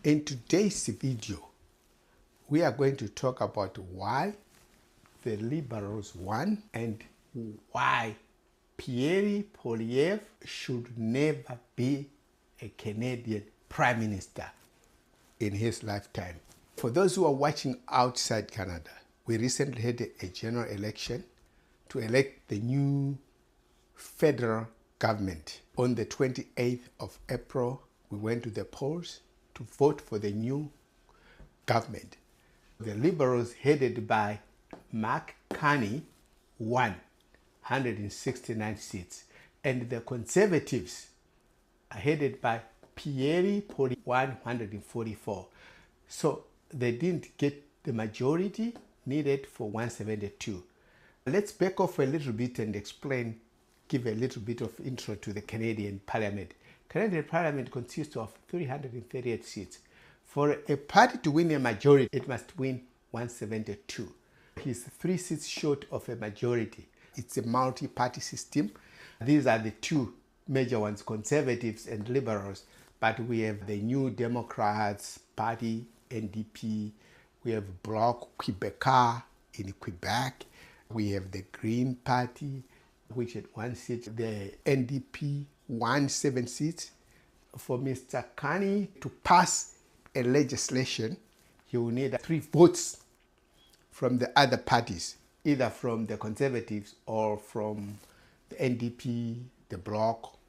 In today's video, we are going to talk about why the Liberals won and why Pierre Poilievre should never be a Canadian Prime Minister in his lifetime. For those who are watching outside Canada, we recently had a general election to elect the new federal government. On the 28th of April, we went to the polls to vote for the new government. The Liberals, headed by Mark Carney, won 169 seats, and the Conservatives, headed by Pierre Poilievre, won 144. So they didn't get the majority needed for 172. Let's back off a little bit and give a little bit of intro to the Canadian Parliament. Canadian Parliament consists of 338 seats. For a party to win a majority, it must win 172. He's 3 seats short of a majority. It's a multi-party system. These are the two major ones, Conservatives and Liberals. But we have the New Democrats Party, NDP. We have Bloc Québécois in Quebec. We have the Green Party, which had 1 seat. The NDP won 7 seats. For Mr. Carney to pass a legislation, he will need 3 votes from the other parties, either from the Conservatives or from the NDP, the Bloc,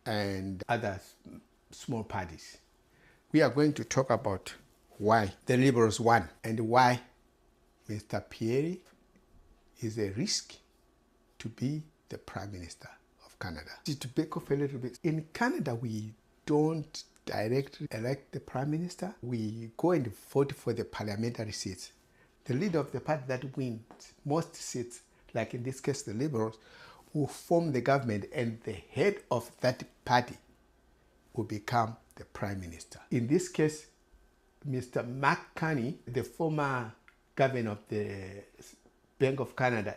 and other small parties. We are going to talk about why the Liberals won and why Mr. Pierre is a risk to be the Prime Minister of Canada. To back off a little bit, in Canada we don't directly elect the Prime Minister. We go and vote for the parliamentary seats. The leader of the party that wins most seats, like in this case the Liberals, will form the government, and the head of that party will become the Prime Minister. In this case, Mr. Mark Carney, the former governor of the Bank of Canada,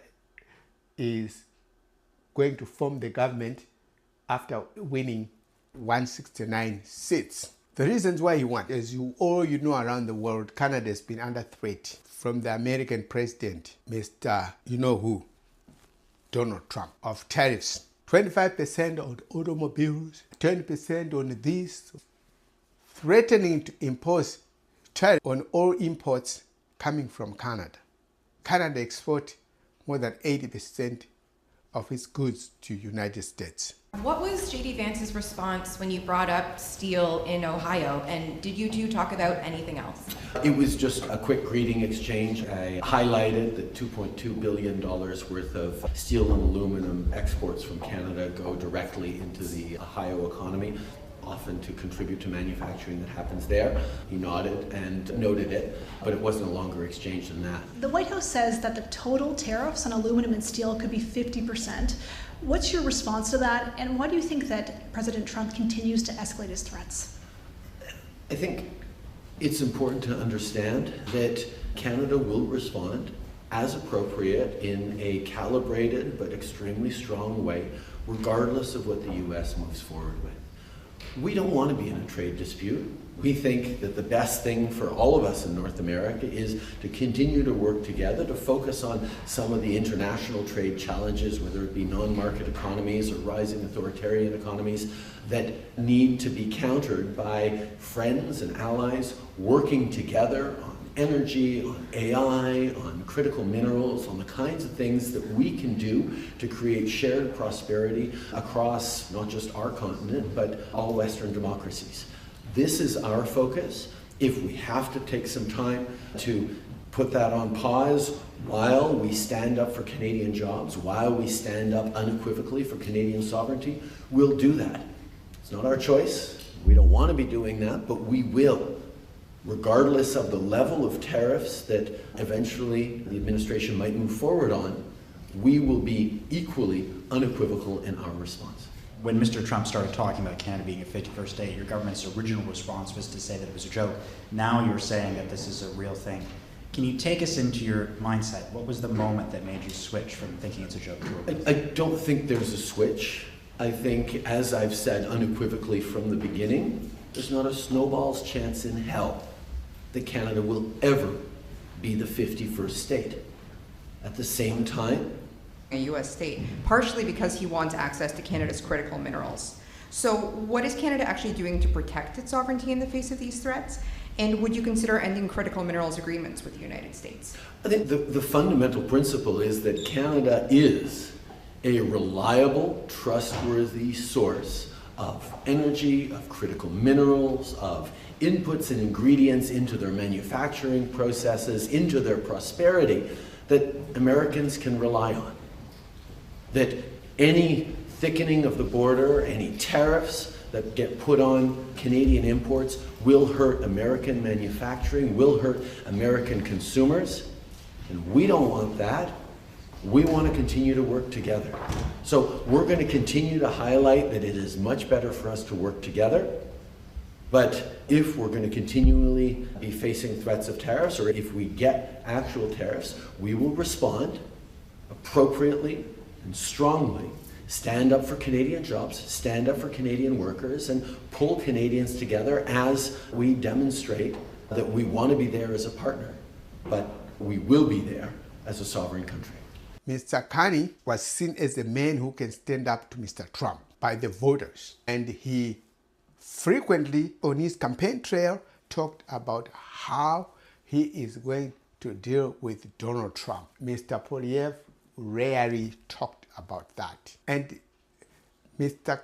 is going to form the government after winning 169 seats. The reasons why he won, as you know around the world, Canada has been under threat from the American president, Mr. You-know-who, Donald Trump, of tariffs. 25% on automobiles, 20% on this, threatening to impose tariffs on all imports coming from Canada. Canada exports more than 80% of its goods to United States. What was J.D. Vance's response when you brought up steel in Ohio, and did you two talk about anything else? It was just a quick greeting exchange. I highlighted that $2.2 billion worth of steel and aluminum exports from Canada go directly into the Ohio economy, often to contribute to manufacturing that happens there. He nodded and noted it, but it wasn't a longer exchange than that. The White House says that the total tariffs on aluminum and steel could be 50%. What's your response to that, and why do you think that President Trump continues to escalate his threats? I think it's important to understand that Canada will respond as appropriate in a calibrated but extremely strong way, regardless of what the U.S. moves forward with. We don't want to be in a trade dispute. We think that the best thing for all of us in North America is to continue to work together, to focus on some of the international trade challenges, whether it be non-market economies or rising authoritarian economies, that need to be countered by friends and allies working together on energy, on AI, on critical minerals, on the kinds of things that we can do to create shared prosperity across not just our continent, but all Western democracies. This is our focus. If we have to take some time to put that on pause while we stand up for Canadian jobs, while we stand up unequivocally for Canadian sovereignty, we'll do that. It's not our choice. We don't want to be doing that, but we will. Regardless of the level of tariffs that eventually the administration might move forward on, we will be equally unequivocal in our response. When Mr. Trump started talking about Canada being a 51st state, your government's original response was to say that it was a joke. Now you're saying that this is a real thing. Can you take us into your mindset? What was the moment that made you switch from thinking it's a joke to a real thing? I don't think there's a switch. I think, as I've said unequivocally from the beginning, there's not a snowball's chance in hell that Canada will ever be the 51st state. At the same time, a U.S. state, partially because he wants access to Canada's critical minerals. So what is Canada actually doing to protect its sovereignty in the face of these threats? And would you consider ending critical minerals agreements with the United States? I think the fundamental principle is that Canada is a reliable, trustworthy source of energy, of critical minerals, of inputs and ingredients into their manufacturing processes, into their prosperity, that Americans can rely on. That any thickening of the border, any tariffs that get put on Canadian imports will hurt American manufacturing, will hurt American consumers, and we don't want that. We want to continue to work together. So we're going to continue to highlight that it is much better for us to work together. But if we're going to continually be facing threats of tariffs, or if we get actual tariffs, we will respond appropriately and strongly, stand up for Canadian jobs, stand up for Canadian workers, and pull Canadians together as we demonstrate that we want to be there as a partner, but we will be there as a sovereign country. Mr. Carney was seen as the man who can stand up to Mr. Trump by the voters. And he frequently on his campaign trail talked about how he is going to deal with Donald Trump. Mr. Poilievre rarely talked about that. And Mr.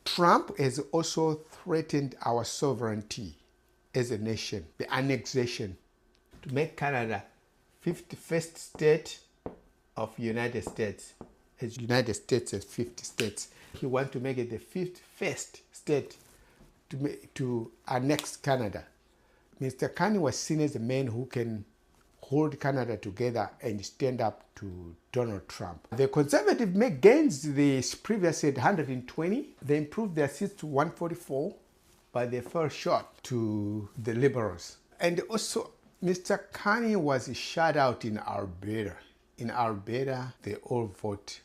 Trump has also threatened our sovereignty as a nation, the annexation, to make Canada 51st state of United States, as United States has 50 states. He wants to make it the 51st state to annex Canada. Mr. Carney was seen as a man who can hold Canada together and stand up to Donald Trump. The Conservatives made gains. They previously had 120. They improved their seats to 144, but they fell short to the Liberals. And also, Mr. Carney was shut out in Alberta. In Alberta, they all vote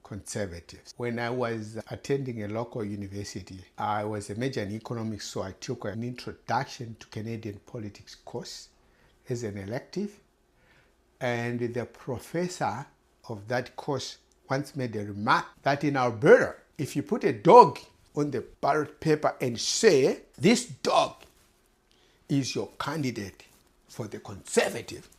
Conservatives. When I was attending a local university, I was a major in economics, so I took an introduction to Canadian politics course as an elective. And the professor of that course once made a remark that in Alberta, if you put a dog on the ballot paper and say, this dog is your candidate for the Conservative,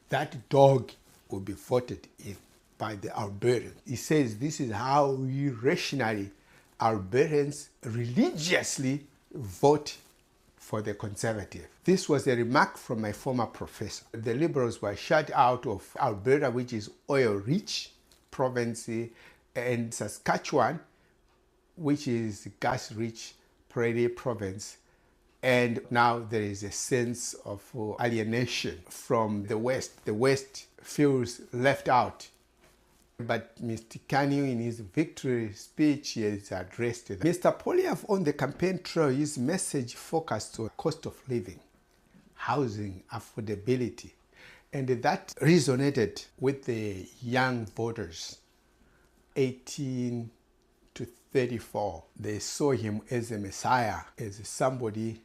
that dog will be voted in by the Albertans. He says this is how irrationally Albertans religiously vote for the Conservative. This was a remark from my former professor. The Liberals were shut out of Alberta, which is oil-rich province, and Saskatchewan, which is gas-rich prairie province. And now there is a sense of alienation from the West. The West feels left out. But Mr. Carney, in his victory speech, he has addressed it. Mr. Poilievre, on the campaign trail, his message focused on cost of living, housing, affordability. And that resonated with the young voters, 18 to 34. They saw him as a messiah, as somebody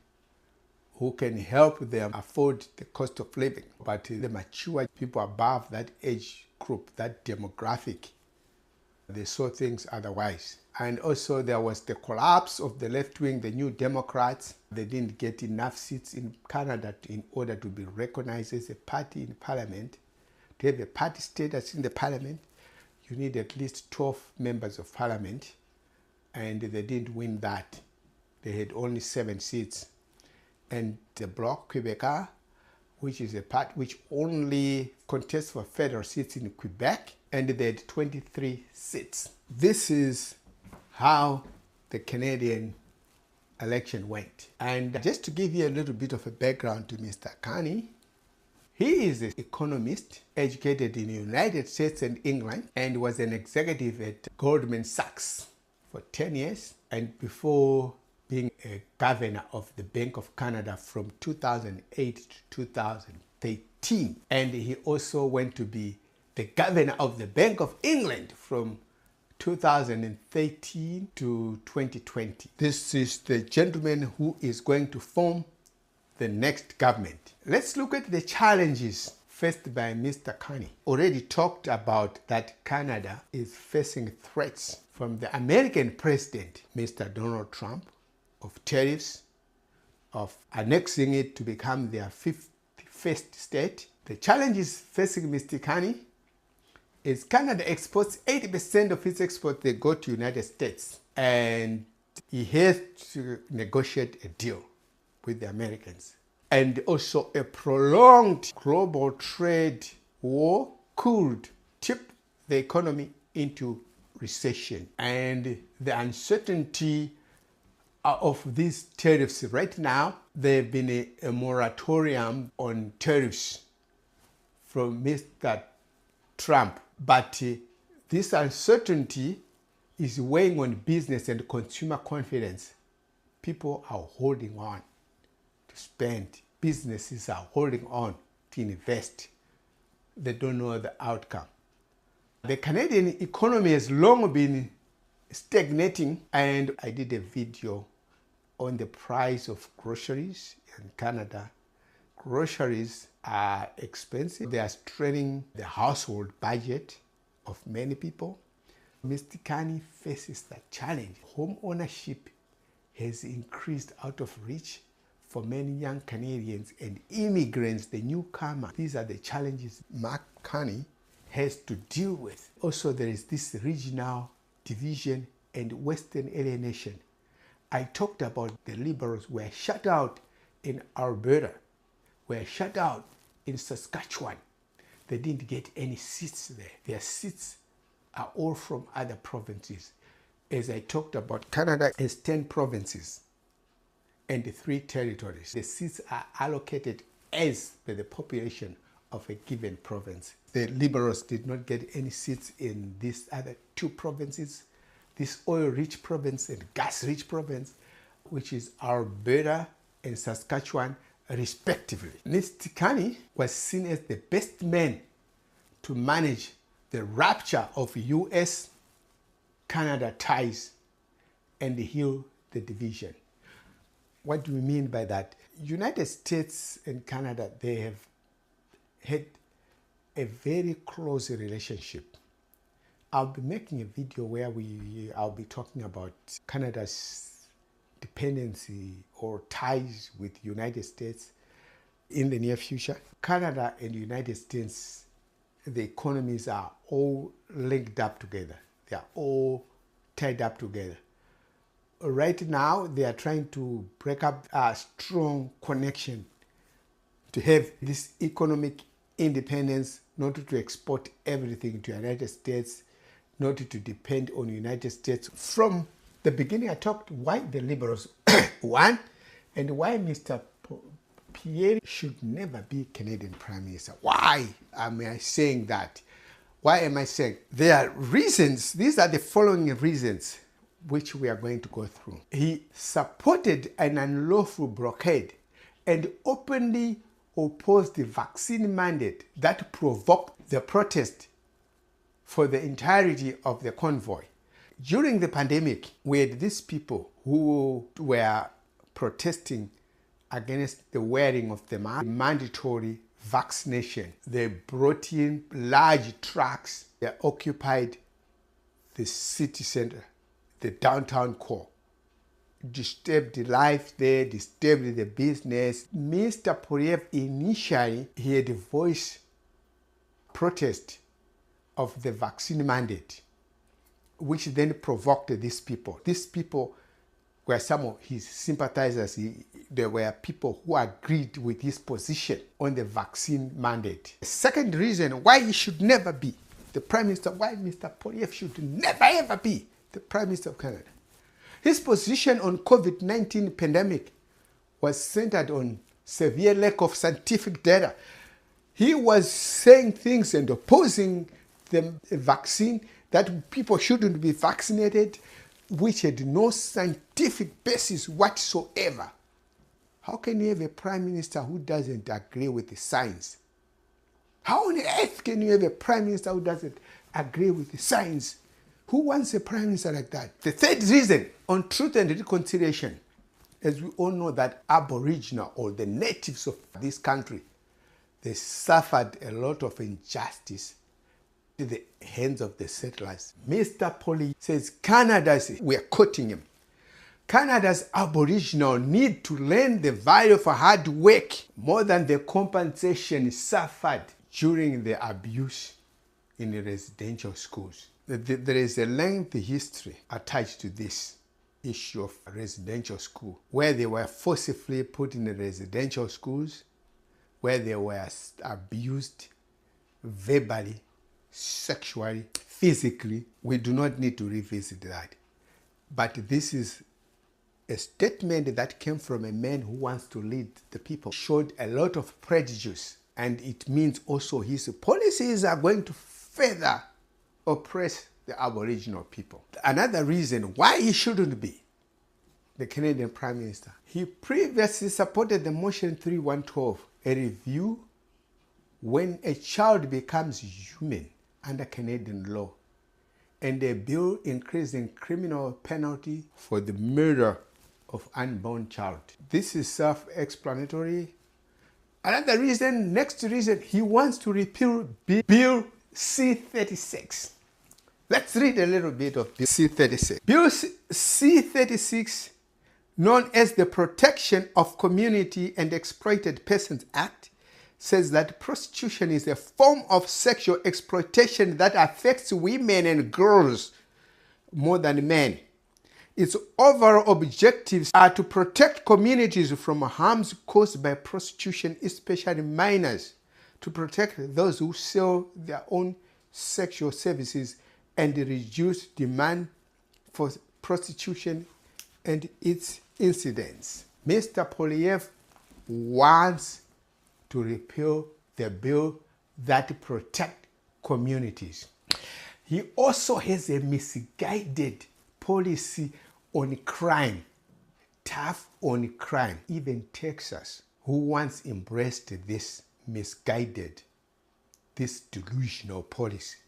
who can help them afford the cost of living. But the mature people above that age group, that demographic, they saw things otherwise. And also there was the collapse of the left wing, the New Democrats. They didn't get enough seats in Canada in order to be recognized as a party in parliament. To have a party status in the parliament, you need at least 12 members of parliament, and they didn't win that. They had only 7 seats. And the Bloc Québécois, which is a party which only contests for federal seats in Quebec, and they had 23 seats. This is how the Canadian election went. And just to give you a little bit of a background to Mr. Carney, he is an economist, educated in the United States and England, and was an executive at Goldman Sachs for 10 years. And before being a governor of the Bank of Canada from 2008 to 2013. And he also went to be the governor of the Bank of England from 2013 to 2020. This is the gentleman who is going to form the next government. Let's look at the challenges faced by Mr. Carney. Already talked about that Canada is facing threats from the American president, Mr. Donald Trump, of tariffs, of annexing it to become their 51st state. The challenges facing Mr. Carney is Canada exports 80% of its exports, they go to United States. And he has to negotiate a deal with the Americans. And also a prolonged global trade war could tip the economy into recession. And the uncertainty of these tariffs right now, there have been a moratorium on tariffs from Mr. Trump. But this uncertainty is weighing on business and consumer confidence. People are holding on to spend. Businesses are holding on to invest. They don't know the outcome. The Canadian economy has long been stagnating, and I did a video on the price of groceries in Canada. Groceries are expensive. They are straining the household budget of many people. Mr. Carney faces that challenge. Home ownership has increased out of reach for many young Canadians and immigrants, the newcomer. These are the challenges Mark Carney has to deal with. Also, there is this regional division and Western alienation. I talked about the Liberals were shut out in Alberta, were shut out in Saskatchewan. They didn't get any seats there. Their seats are all from other provinces. As I talked about, Canada has 10 provinces and 3 territories. The seats are allocated as per the population of a given province. The Liberals did not get any seats in these other 2 provinces, this oil-rich province and gas-rich province, which is Alberta and Saskatchewan, respectively. Mr. Carney was seen as the best man to manage the rupture of US-Canada ties and heal the division. What do we mean by that? United States and Canada, they have had a very close relationship. I'll be making a video where I'll be talking about Canada's dependency or ties with the United States in the near future. Canada and the United States, the economies are all linked up together. They are all tied up together. Right now, they are trying to break up a strong connection to have this economic independence, not to export everything to the United States, not to depend on the United States. From the beginning, I talked why the Liberals won and why Mr. Pierre should never be Canadian Prime Minister. Why am I saying that? Why am I saying? There are reasons. These are the following reasons which we are going to go through. He supported an unlawful blockade and openly opposed the vaccine mandate that provoked the protest for the entirety of the convoy. During the pandemic, we had these people who were protesting against the wearing of the mandatory vaccination. They brought in large trucks. They occupied the city center, the downtown core, disturbed the life there, disturbed the business. Mr. Poilievre initially, he had voiced protest of the vaccine mandate, which then provoked these people. These people were some of his sympathizers. There were people who agreed with his position on the vaccine mandate. The second reason why he should never be the Prime Minister, why Mr. Poilievre should never ever be the Prime Minister of Canada. His position on COVID-19 pandemic was centered on severe lack of scientific data. He was saying things and opposing the vaccine, that people shouldn't be vaccinated, which had no scientific basis whatsoever. How can you have a Prime Minister who doesn't agree with the science? How on earth can you have a Prime Minister who doesn't agree with the science Who wants a prime minister like that? The third reason, on truth and reconciliation, as we all know that Aboriginal or the natives of this country, they suffered a lot of injustice in the hands of the settlers. Mr. Poilievre says we are quoting him, Canada's Aboriginal need to learn the value of hard work more than the compensation suffered during the abuse in the residential schools. There is a lengthy history attached to this issue of residential school, where they were forcibly put in the residential schools, where they were abused verbally, sexually, physically. We do not need to revisit that. But this is a statement that came from a man who wants to lead the people. Showed a lot of prejudice, and it means also his policies are going to further oppress the Aboriginal people. Another reason why he shouldn't be the Canadian Prime Minister. He previously supported the motion 3112, a review when a child becomes human under Canadian law, and a bill increasing criminal penalty for the murder of unborn child. This is self-explanatory. Another reason, next reason, he wants to repeal Bill C-36. Let's read a little bit of Bill C-36. Bill C-36, known as the Protection of Community and Exploited Persons Act, says that prostitution is a form of sexual exploitation that affects women and girls more than men. Its overall objectives are to protect communities from harms caused by prostitution, especially minors, to protect those who sell their own sexual services, and reduce demand for prostitution and its incidents. Mr. Poilievre wants to repeal the bill that protects communities. He also has a misguided policy on crime, tough on crime. Even Texas, who once embraced this misguided, this delusional policy,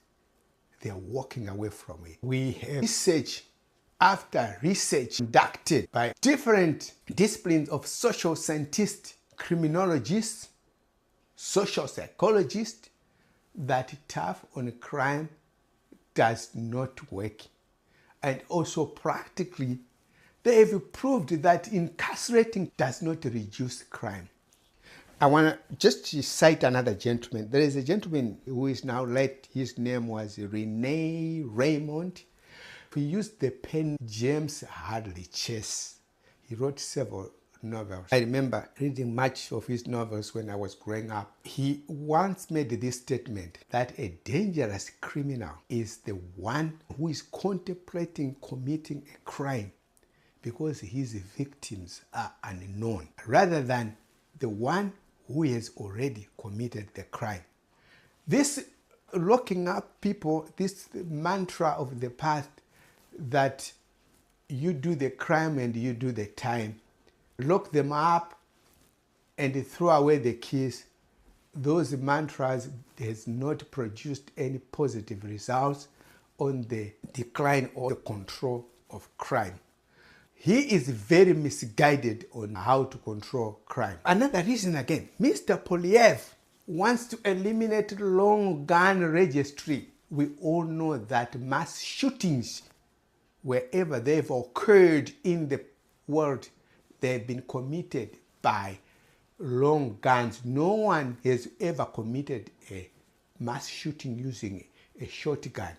they are walking away from it. We have research after research conducted by different disciplines of social scientists, criminologists, social psychologists, that tough on crime does not work. And also practically, they have proved that incarcerating does not reduce crime. I want to just cite another gentleman. There is a gentleman who is now late. His name was Rene Raymond. He used the pen James Hadley Chase. He wrote several novels. I remember reading much of his novels when I was growing up. He once made this statement that a dangerous criminal is the one who is contemplating committing a crime because his victims are unknown, rather than the one who has already committed the crime. This locking up people, this mantra of the past that you do the crime and you do the time, lock them up and throw away the keys, those mantras has not produced any positive results on the decline or the control of crime. He is very misguided on how to control crime. Another reason again, Mr. Poilievre wants to eliminate long gun registry. We all know that mass shootings, wherever they've occurred in the world, they've been committed by long guns. No one has ever committed a mass shooting using a shotgun.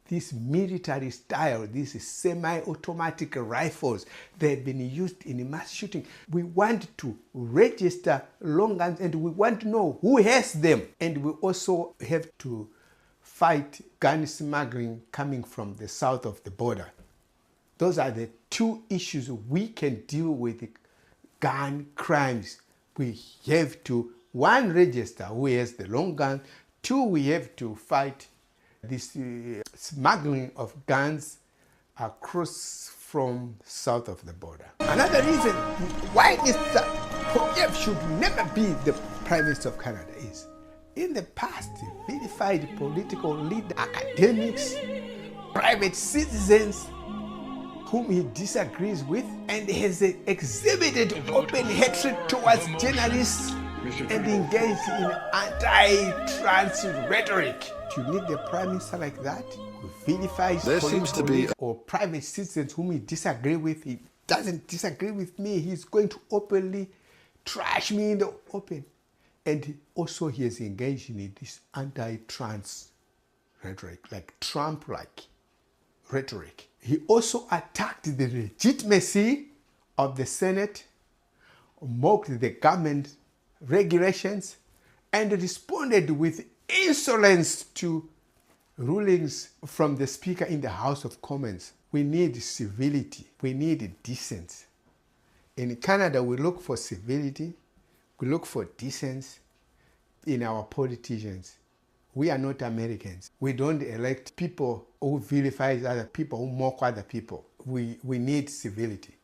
This military style, these semi-automatic rifles, they've been used in mass shooting. We want to register long guns and we want to know who has them. And we also have to fight gun smuggling coming from the south of the border. Those are the two issues we can deal with gun crimes. We have to, one, register who has the long gun. Two, we have to fight this smuggling of guns across from south of the border. Another reason why Mr. Poilievre should never be the Prime Minister of Canada is, in the past, vilified political leaders, academics, private citizens whom he disagrees with, and has exhibited open hatred towards journalists and engaged in anti-trans rhetoric. Do you need a prime minister like that who vilifies police or private citizens whom he disagrees with? He doesn't disagree with me, he's going to openly trash me in the open. And also he is engaged in this anti-trans rhetoric, like Trump-like rhetoric. He also attacked the legitimacy of the Senate, mocked the government regulations, and responded with insolence to rulings from the Speaker in the House of Commons. We need civility. We need decency. In Canada, we look for civility. We look for decency in our politicians. We are not Americans. We don't elect people who vilify other people, who mock other people. We need civility.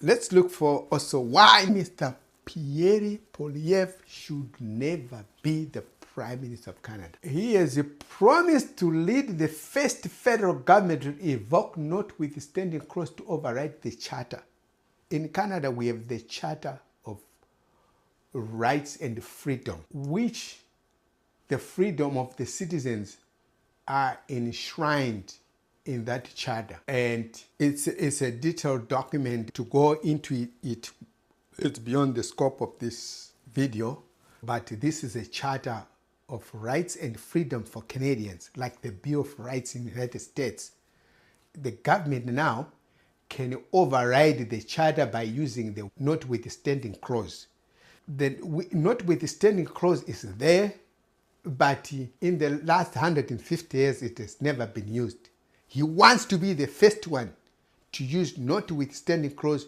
Let's look for also why Mr. Pierre Poilievre should never be the Prime Minister of Canada. He has promised to lead the first federal government to evoke notwithstanding clause to override the Charter. In Canada, we have the Charter of Rights and Freedom, which the freedom of the citizens are enshrined in that charter. And it's a detailed document. To go into it, it's beyond the scope of this video, but this is a charter of rights and freedom for Canadians, like the Bill of Rights in the United States. The government now can override the charter by using the notwithstanding clause. The notwithstanding clause is there, but in the last 150 years, it has never been used. He wants to be the first one to use notwithstanding clause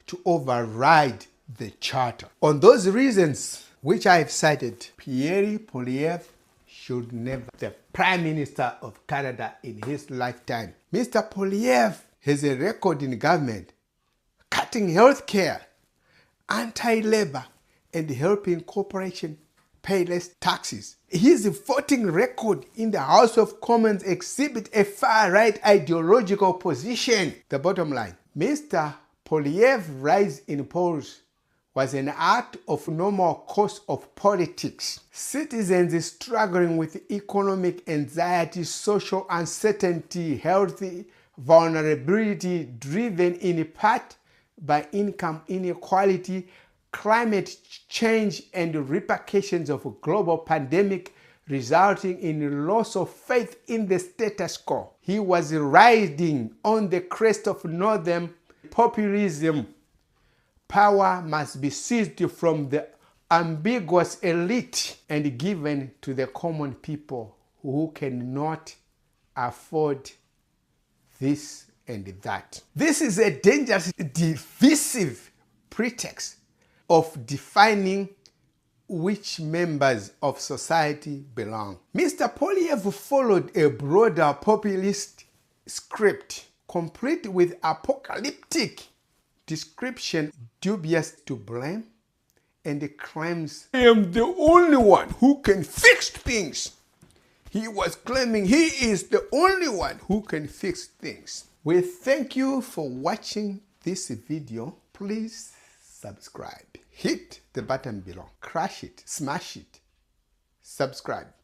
to override the charter. On those reasons, which I have cited, Pierre Poilievre should never be the Prime Minister of Canada in his lifetime. Mr. Poilievre has a record in government, cutting health care, anti-labor, and helping corporations pay less taxes. His voting record in the House of Commons exhibits a far-right ideological position. The bottom line, Mr. Poilievre's rise in polls was an act of normal course of politics. Citizens struggling with economic anxiety, social uncertainty, health vulnerability, driven in part by income inequality, climate change, and repercussions of a global pandemic, resulting in loss of faith in the status quo. He was riding on the crest of northern populism. Power must be seized from the ambiguous elite and given to the common people who cannot afford this and that. This is a dangerous, divisive pretext of defining which members of society belong. Mr. Poilievre followed a broader populist script, complete with apocalyptic description, dubious to blame, and claims, "I am the only one who can fix things." He was claiming he is the only one who can fix things. We thank you for watching this video. Please subscribe. Hit the button below. Crush it. Smash it. Subscribe.